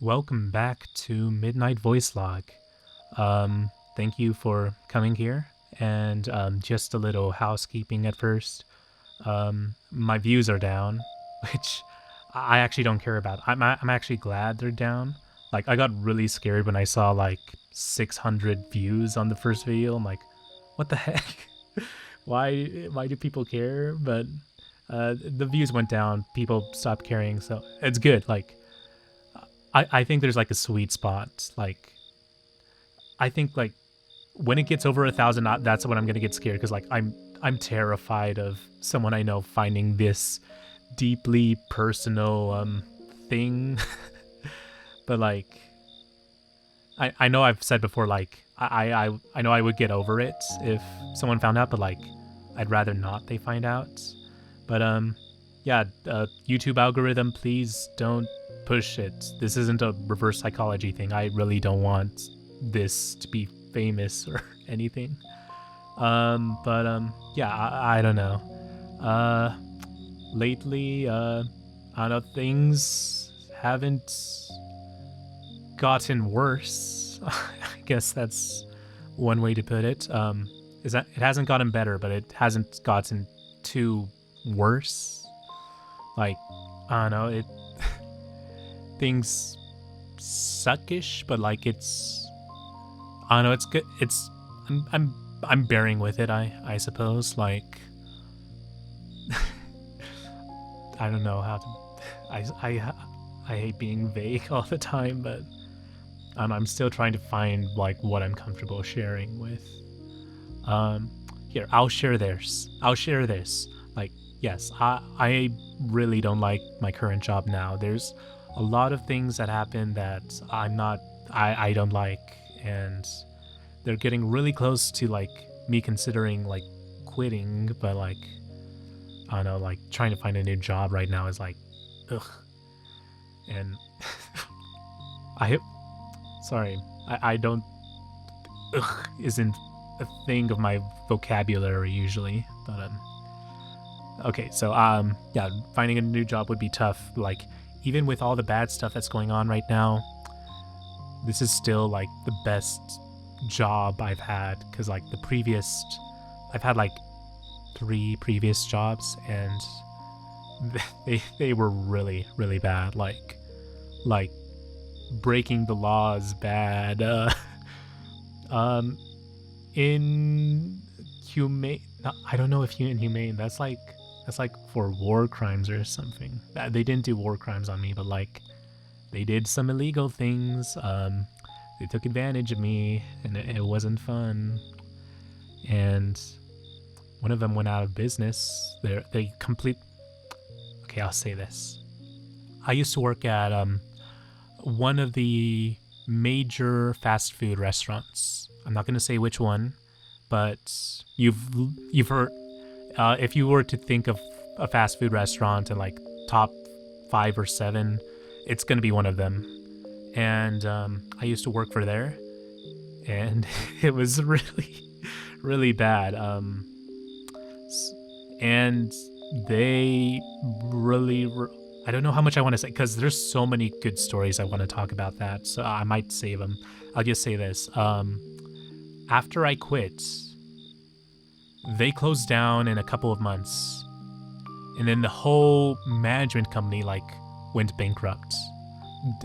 Welcome back to Midnight Voicelog. Thank you for coming here, and just a little housekeeping at first. My views are down, which I actually don't care about. I'm actually glad they're down. Like I got really scared when I saw like 600 views on the first video. I'm like, what the heck? Why do people care? But the views went down. People stopped caring, so it's good. Like I think there's like a sweet spot. Like I think like when it gets over 1,000, that's when I'm gonna get scared because like I'm terrified of someone I know finding this deeply personal thing. But like I know I've said before like I know I would get over it if someone found out, but like I'd rather not they find out. But yeah, YouTube algorithm, please don't push it. This isn't a reverse psychology thing. I really don't want this to be famous or anything. But yeah, I don't know. Uh, lately, I don't know, things haven't gotten worse. I guess that's one way to put it. Is that it hasn't gotten better, but it hasn't gotten too worse. Like, I don't know, it things suckish, but like it's I don't know, it's good. I'm bearing with it, I suppose. Like I don't know how to I hate being vague all the time, but I'm still trying to find like what I'm comfortable sharing with. Um Here, I'll share this. I'll share this. Like, yes, I really don't like my current job now. There's a lot of things that happen that I don't like, and they're getting really close to like me considering like quitting, but like I don't know, like trying to find a new job right now is like ugh. And I sorry, I don't ugh isn't a thing of my vocabulary usually, but okay, so yeah, finding a new job would be tough. Like even with all the bad stuff that's going on right now, this is still like the best job I've had cuz like the previous I've had like 3 previous jobs, and they were really bad. Like breaking the laws bad. Um Inhumane, no, I don't know if inhumane, that's like for war crimes or something. They didn't do war crimes on me, but like they did some illegal things. They took advantage of me, and it wasn't fun. And one of them went out of business. They complete. Okay, I'll say this. I used to work at one of the major fast food restaurants. I'm not gonna say which one, but you've heard. If you were to think of a fast food restaurant and like top 5 or 7, it's gonna be one of them. And I used to work for there, and it was really bad. And they I don't know how much I want to say because there's so many good stories I want to talk about that, so I might save them. I'll just say this: after I quit, they closed down in a couple of months, and then the whole management company like went bankrupt.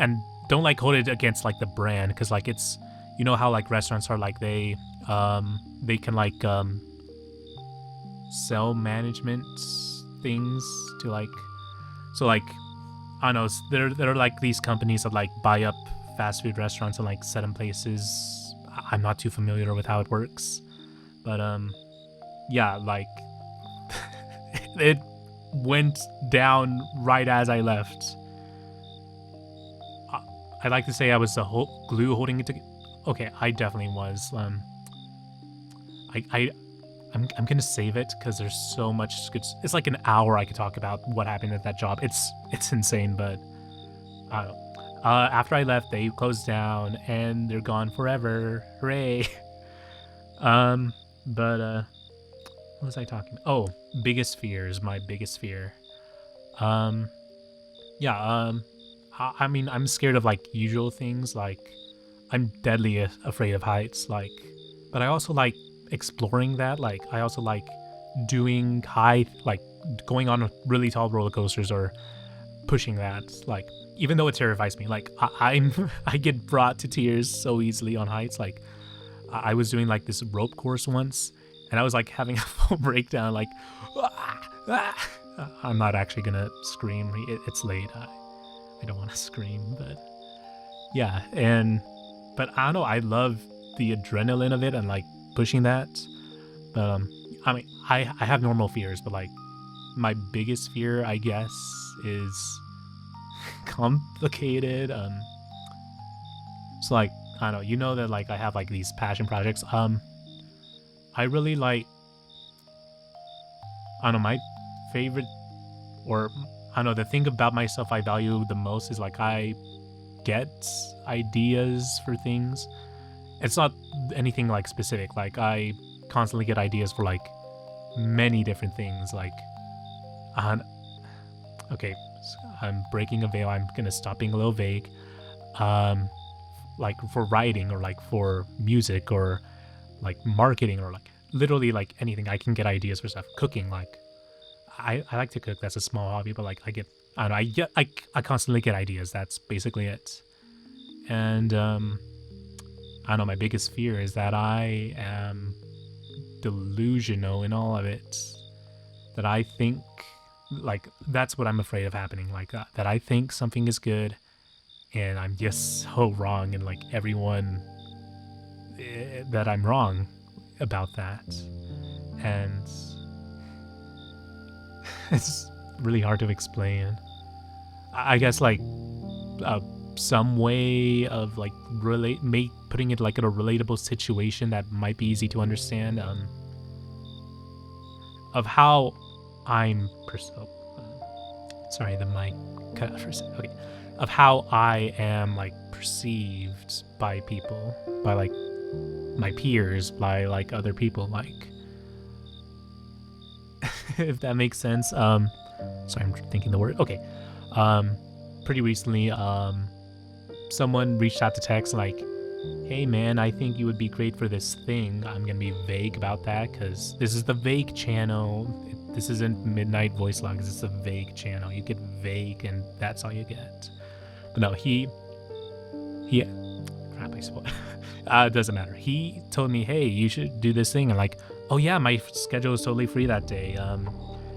And don't like hold it against like the brand, because like it's, you know how like restaurants are like they can like sell management things to like, so like I don't know, there are like these companies that like buy up fast food restaurants and like set them places. I'm not too familiar with how it works, but yeah, like it went down right as I left. I'd like to say I was the whole glue holding it together. Okay, I definitely was. I'm gonna save it because there's so much good. It's like an hour I could talk about what happened at that job. It's insane, but I don't know. After I left, they closed down and they're gone forever. Hooray! But what was I talking? Oh, biggest fears. My biggest fear. Um, yeah. I mean, I'm scared of like usual things. Like, I'm deadly afraid of heights. Like, but I also like exploring that. Like, I also like doing like going on really tall roller coasters or pushing that. Like, even though it terrifies me, like I'm I get brought to tears so easily on heights. Like, I was doing like this rope course once, and I was like having a full breakdown. Like, "Ah, ah." I'm not actually gonna scream. It's late. I don't want to scream, but yeah. But I don't know. I love the adrenaline of it and like pushing that. But I mean, I have normal fears, but like my biggest fear, I guess, is complicated. So like I don't know. You know that like I have like these passion projects. I really like. I don't know, my favorite, or I don't know, the thing about myself I value the most is like I get ideas for things. It's not anything like specific. Like I constantly get ideas for like many different things. Like, uh, okay, I'm breaking a veil. I'm gonna stop being a little vague. Um, like for writing or like for music or like marketing or like literally like anything, I can get ideas for stuff. Cooking, like I like to cook. That's a small hobby, but like I don't know, I constantly get ideas. That's basically it. And I don't know, my biggest fear is that I am delusional in all of it. That I think like that's what I'm afraid of happening. Like that I think something is good, and I'm just so wrong, and like everyone that I'm wrong about that. And it's really hard to explain. I guess like some way of like putting it like in a relatable situation that might be easy to understand. Of how I'm sorry, the mic cut out for a second. Okay, of how I am like perceived by people, by like my peers, by like other people, like if that makes sense. Sorry, I'm thinking the word. Okay. Pretty recently, someone reached out to text like, hey man, I think you would be great for this thing. I'm gonna be vague about that because this is the vague channel. This isn't Midnight Voicelog. This is a vague channel. You get vague and that's all you get. But no, crap, I spoiled. It doesn't matter. He told me, hey, you should do this thing. And like, oh yeah, my schedule is totally free that day.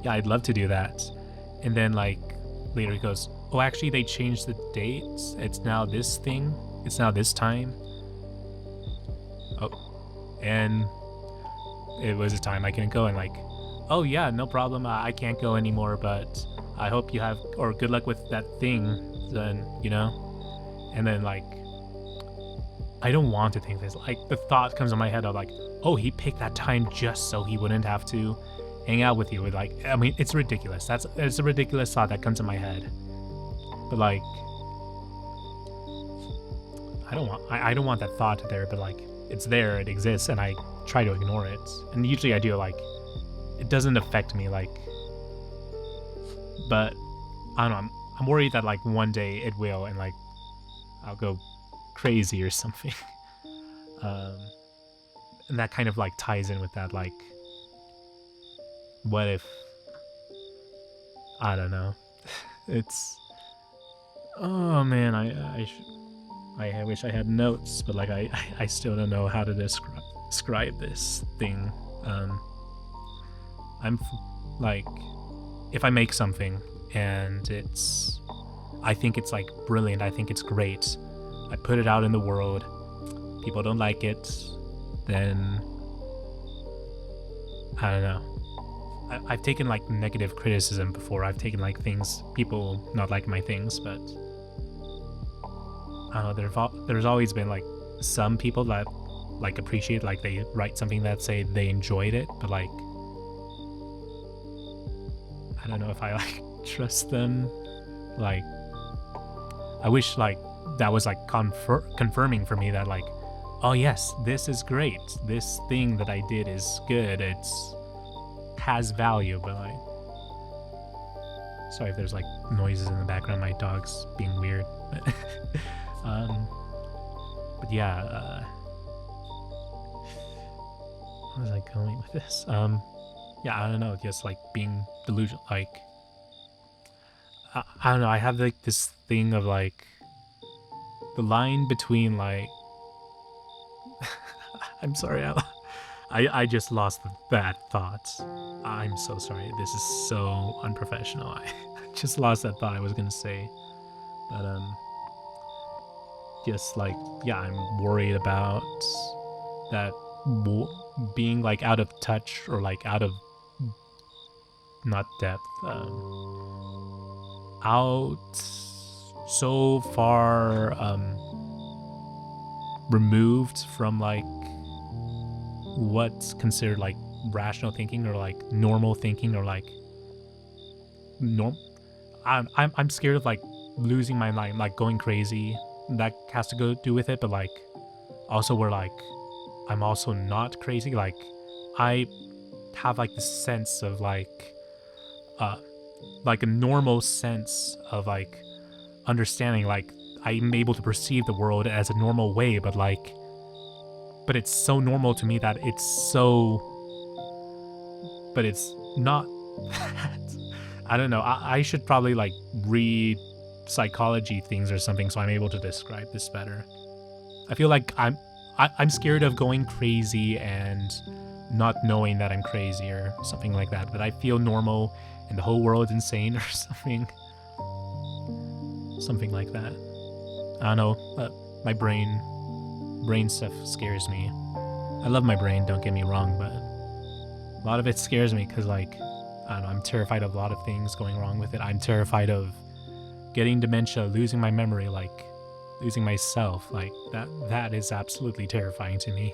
Yeah, I'd love to do that. And then like later he goes, oh, actually they changed the dates. It's now this thing. It's now this time. Oh, and it was a time I couldn't go. And like, oh yeah, no problem. I can't go anymore, but I hope you have, or good luck with that thing then, you know? And then like, I don't want to think this. Like the thought comes in my head of like, oh, he picked that time just so he wouldn't have to hang out with you. With like, I mean, it's ridiculous. It's a ridiculous thought that comes in my head. But like, I don't want that thought there. But like, it's there. It exists, and I try to ignore it. And usually I do. Like, it doesn't affect me. Like, but I don't know. I'm worried that like one day it will, and like, I'll go crazy or something. And that kind of like ties in with that, like, what if, I don't know. It's, oh man, I wish I had notes, but like I still don't know how to describe this thing. I'm like, if I make something and I think it's like brilliant, I think it's great, I put it out in the world, people don't like it, then I don't know. I've taken like negative criticism before. I've taken like people not like my things, but I don't know. There's always been like some people that like appreciate, like they write something that say they enjoyed it, but like I don't know if I like trust them. Like I wish like that was like confirming for me that like, oh yes, this is great. This thing that I did is good. Has value, but like Sorry if there's like noises in the background. My dog's being weird. um, but yeah, where was I going with this? Yeah, I don't know. Just like being delusional. Like, I don't know. I have like this thing of like the line between like. I'm sorry. I just lost that thought. I'm so sorry. This is so unprofessional. I just lost that thought I was gonna say. But just like, yeah, I'm worried about that being like out of touch or like out of not depth, out so far removed from like what's considered like rational thinking or like normal thinking or like norm. I'm scared of like losing my mind, like going crazy. That has to go do with it, but like also where like I'm also not crazy. Like I have like this sense of like a normal sense of like understanding. Like I'm able to perceive the world as a normal way, but it's so normal to me that it's so, but it's not. I don't know. I should probably like read psychology things or something so I'm able to describe this better. I feel like I'm scared of going crazy and not knowing that I'm crazy or something like that. That I feel normal and the whole world is insane or something like that. I don't know. My brain stuff scares me. I love my brain, don't get me wrong, but a lot of it scares me because like I don't know, I'm terrified of a lot of things going wrong with it. I'm terrified of getting dementia, losing my memory, like losing myself. Like that is absolutely terrifying to me.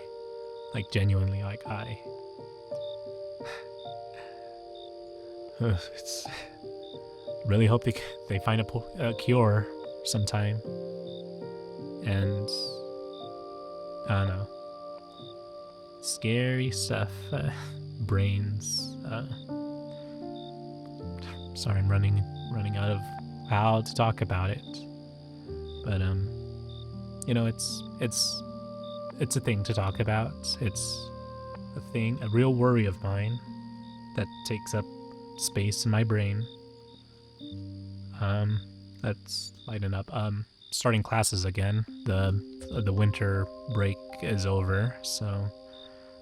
Like genuinely, like I it's really hope they find a cure sometime. And I don't know. Scary stuff. Brains. Sorry, I'm running out of how to talk about it. But you know, it's a thing to talk about. It's a real worry of mine that takes up space in my brain. That's lighting up. Starting classes again. The winter break is over, so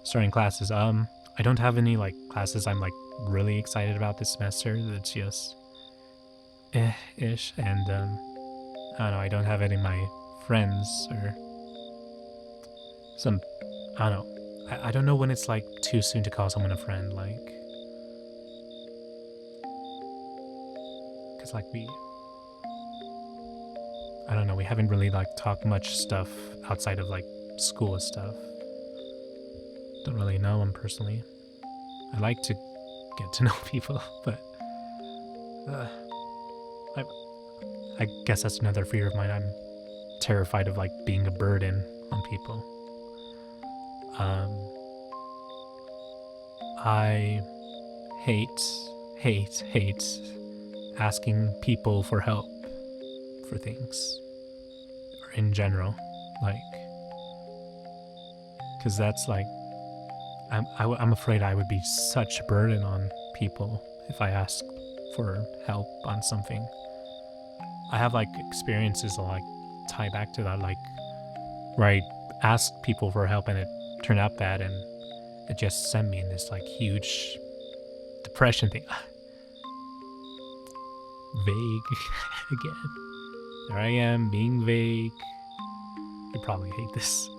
starting classes. I don't have any like classes I'm like really excited about this semester. It's just ish, and I don't know. I don't have any of my friends or some. I don't know. I don't know when it's like too soon to call someone a friend. Like, cause like I don't know. We haven't really like talked much stuff outside of like school stuff. Don't really know them personally. I like to get to know people, but I guess that's another fear of mine. I'm terrified of like being a burden on people. I hate asking people for help for things, or in general, like, because that's like, I'm afraid I would be such a burden on people if I asked for help on something. I have like experiences that like tie back to that, like where I asked people for help and it turned out bad and it just sent me in this like huge depression thing. Vague again. There I am being vague. You probably hate this.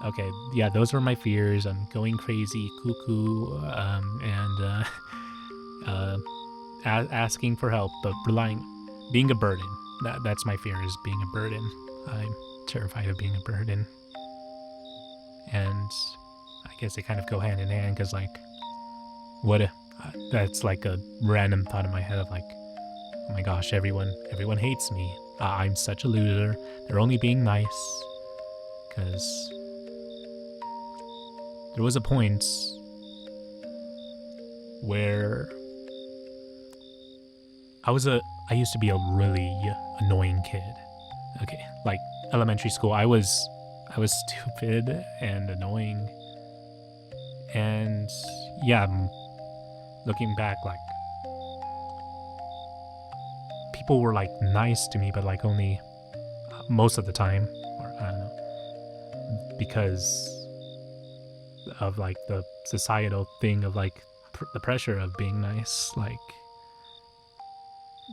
Okay, yeah, those are my fears. I'm going crazy, cuckoo, and asking for help, but being a burden. That's my fear, is being a burden. I'm terrified of being a burden. And I guess they kind of go hand in hand, because like, what if, that's like a random thought in my head of like, oh my gosh, everyone hates me. I'm such a loser. They're only being nice. Because there was a point where I used to be a really annoying kid. Okay, like elementary school, I was stupid and annoying, and yeah, looking back, like people were like nice to me, but like only most of the time, or I don't know, because of like the societal thing of like the pressure of being nice. Like,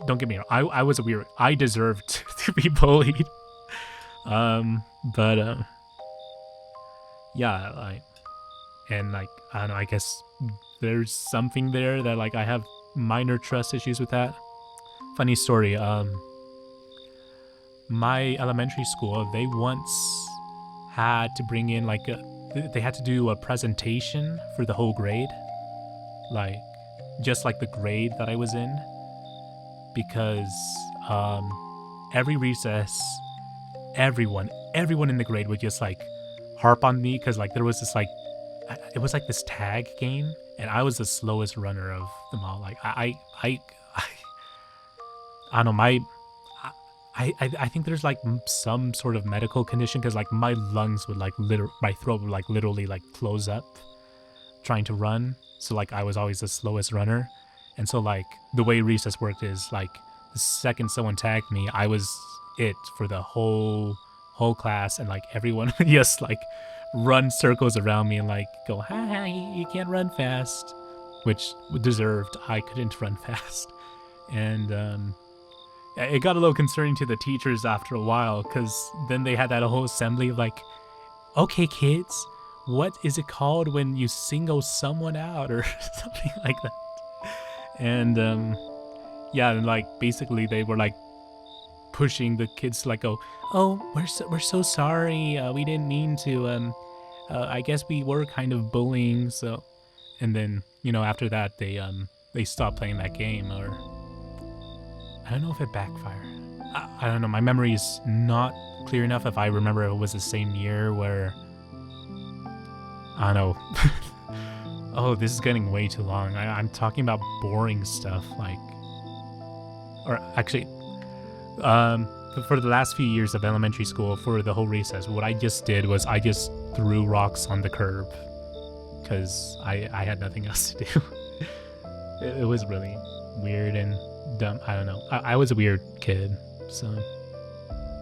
don't get me wrong, I was a weird. I deserved to be bullied. But yeah, like, and like I don't know. I guess there's something there that like I have minor trust issues with that. Funny story. My elementary school, they once had to bring in like they had to do a presentation for the whole grade, like just like the grade that I was in, because every recess, everyone in the grade would just like harp on me because like there was this like it was like this tag game, and I was the slowest runner of them all. Like I don't know, I think there's like some sort of medical condition because like my lungs would like my throat would like literally like close up trying to run. So like I was always the slowest runner, and so like the way recess worked is like the second someone tagged me, I was it for the whole class, and like everyone would just like run circles around me and like go, "Ha, you can't run fast," which deserved. I couldn't run fast, and it got a little concerning to the teachers after a while, because then they had that whole assembly of like, "Okay, kids, what is it called when you single someone out," or something like that. And yeah, and like basically they were like pushing the kids to like go, "Oh, we're so sorry. We didn't mean to. I guess we were kind of bullying." So, and then after that they stopped playing that game, or I don't know if it backfired. I don't know. My memory is not clear enough if I remember it was the same year where I don't know. Oh, this is getting way too long. I'm talking about boring stuff, like, or actually, for the last few years of elementary school, for the whole recess, what I just did was I just threw rocks on the curb because I had nothing else to do. It was really weird and dumb. I don't know. I was a weird kid, so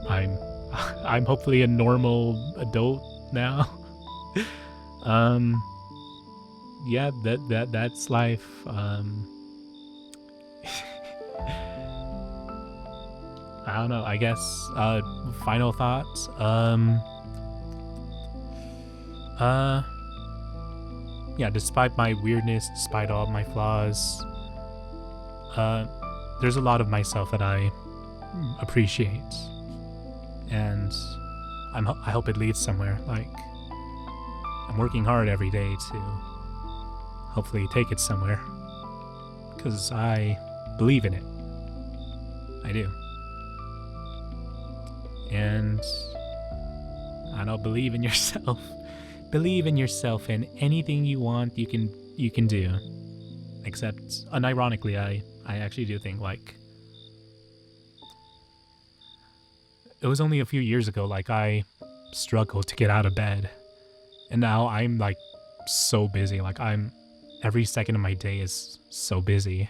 I'm hopefully a normal adult now. Yeah, that's life. I don't know. I guess final thoughts. Yeah, despite my weirdness, despite all my flaws, there's a lot of myself that I appreciate, and I hope it leads somewhere. Like, I'm working hard every day to hopefully take it somewhere, because I believe in it. I do. And I don't believe in yourself. Believe in yourself, and anything you want, you can do. Except, unironically, I actually do think, like, it was only a few years ago, like, I struggled to get out of bed. And now I'm, like, so busy. Like, every second of my day is so busy.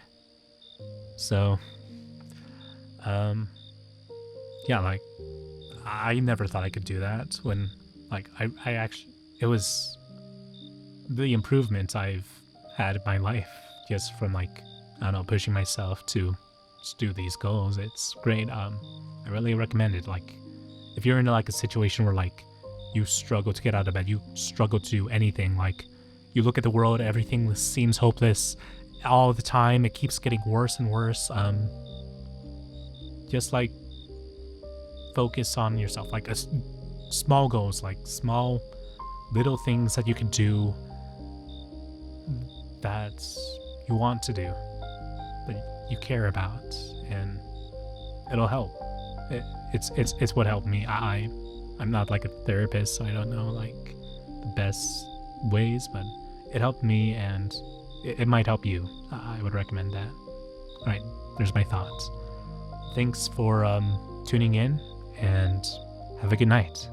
So, yeah, like, I never thought I could do that when, like, I actually, it was the improvement I've had in my life just from, like, I don't know, pushing myself to just do these goals. It's great. I really recommend it. Like, if you're in, like, a situation where, like, you struggle to get out of bed, you struggle to do anything, like, you look at the world, everything seems hopeless all the time, it keeps getting worse and worse, just, like, focus on yourself, like, small goals, like, small little things that you can do that you want to do, that you care about, and it'll help. It's what helped me. I'm not like a therapist, so I don't know like the best ways, but it helped me, and it might help you. I would recommend that. All right, there's my thoughts. Thanks for tuning in, and have a good night.